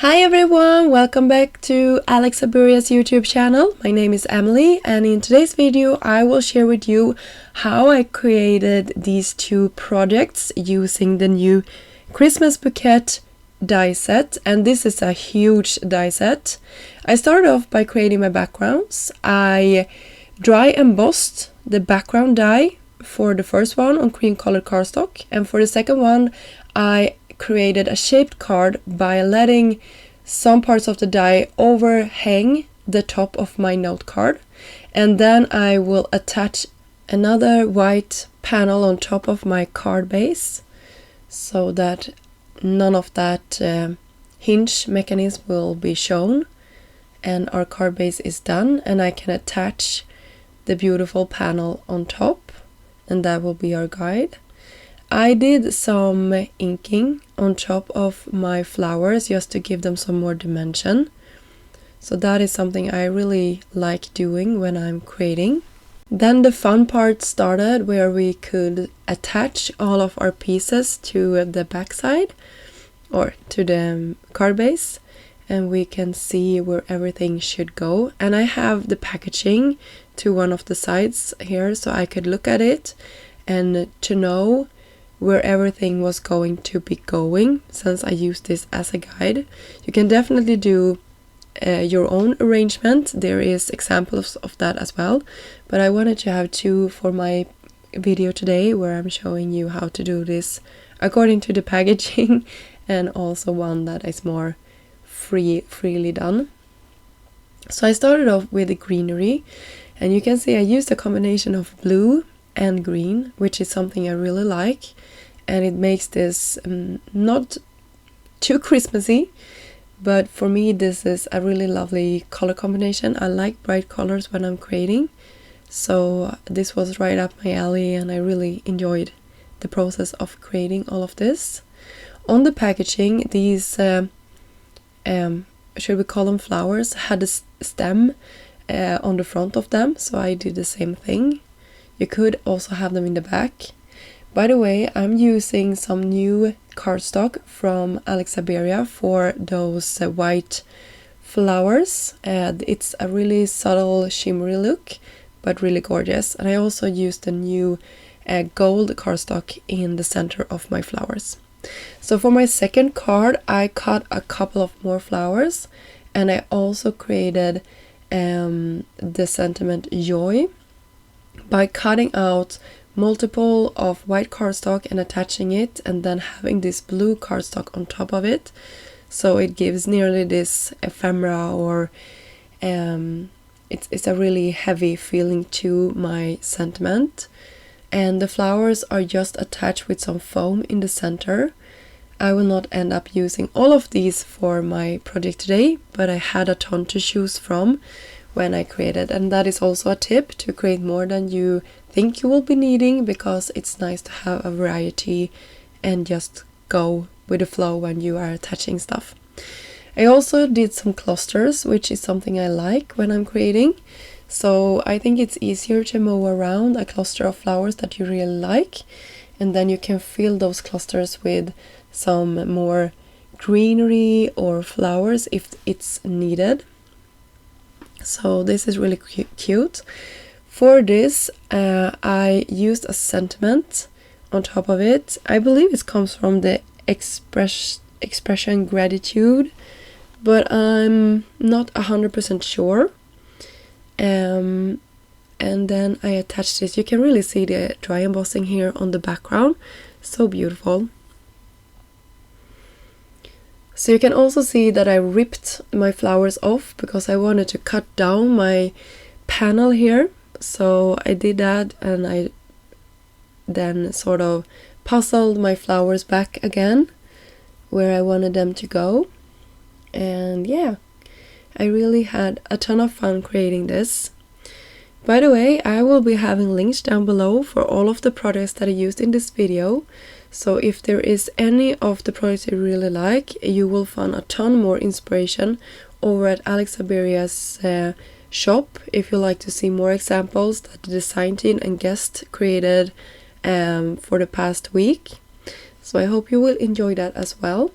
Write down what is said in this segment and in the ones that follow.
Hi everyone, welcome back to Alex Aburia's YouTube channel. My name is Emily, and in today's video I will share with you how I created these two projects using the new Christmas bouquet die set, and this is a huge die set. I started off by creating my backgrounds. I dry embossed the background die for the first one on cream colored cardstock, and for the second one I created a shaped card by letting some parts of the die overhang the top of my note card, and then I will attach another white panel on top of my card base so that none of that hinge mechanism will be shown, and our card base is done, and I can attach the beautiful panel on top, and that will be our guide. I did some inking on top of my flowers just to give them some more dimension. So that is something I really like doing when I'm creating. Then the fun part started, where we could attach all of our pieces to the backside or to the card base, and we can see where everything should go. And I have the packaging to one of the sides here, so I could look at it and to know where everything was going to be going, since I used this as a guide. You can definitely do your own arrangement. There is examples of that as well, but I wanted to have two for my video today, where I'm showing you how to do this according to the packaging and also one that is more freely done. So I started off with the greenery, and you can see I used a combination of blue and green, which is something I really like, and it makes this not too Christmassy, but for me this is a really lovely color combination. I like bright colors when I'm creating, so this was right up my alley, and I really enjoyed the process of creating all of this. On the packaging, these should we call them flowers, had a stem on the front of them, so I did the same thing. You could also have them in the back. By the way, I'm using some new cardstock from Alex Aberia for those white flowers. It's a really subtle shimmery look, but really gorgeous. And I also used the new gold cardstock in the center of my flowers. So for my second card, I cut a couple of more flowers, and I also created the sentiment joy by cutting out multiple of white cardstock and attaching it, and then having this blue cardstock on top of it, so it gives nearly this ephemera, or it's a really heavy feeling to my sentiment. And the flowers are just attached with some foam in the center. I will not end up using all of these for my project today, but I had a ton to choose from when I created, and that is also a tip to create more than you think you will be needing, because it's nice to have a variety and just go with the flow when you are attaching stuff. I also did some clusters, which is something I like when I'm creating, so I think it's easier to move around a cluster of flowers that you really like, and then you can fill those clusters with some more greenery or flowers if it's needed. So this is really cute. For this, I used a sentiment on top of it. I believe it comes from the expression gratitude, but I'm not 100% sure. And then I attached this. You can really see the dry embossing here on the background. So beautiful. So you can also see that I ripped my flowers off because I wanted to cut down my panel here. So I did that, and I then sort of puzzled my flowers back again where I wanted them to go. And yeah, I really had a ton of fun creating this. By the way, I will be having links down below for all of the products that I used in this video. So if there is any of the products you really like, you will find a ton more inspiration over at Alex Aberia's shop if you like to see more examples that the design team and guest created for the past week. So I hope you will enjoy that as well.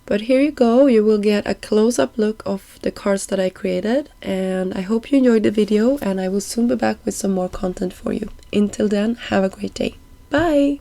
But here you go, you will get a close-up look of the cards that I created, and I hope you enjoyed the video, and I will soon be back with some more content for you. Until then, have a great day. Bye!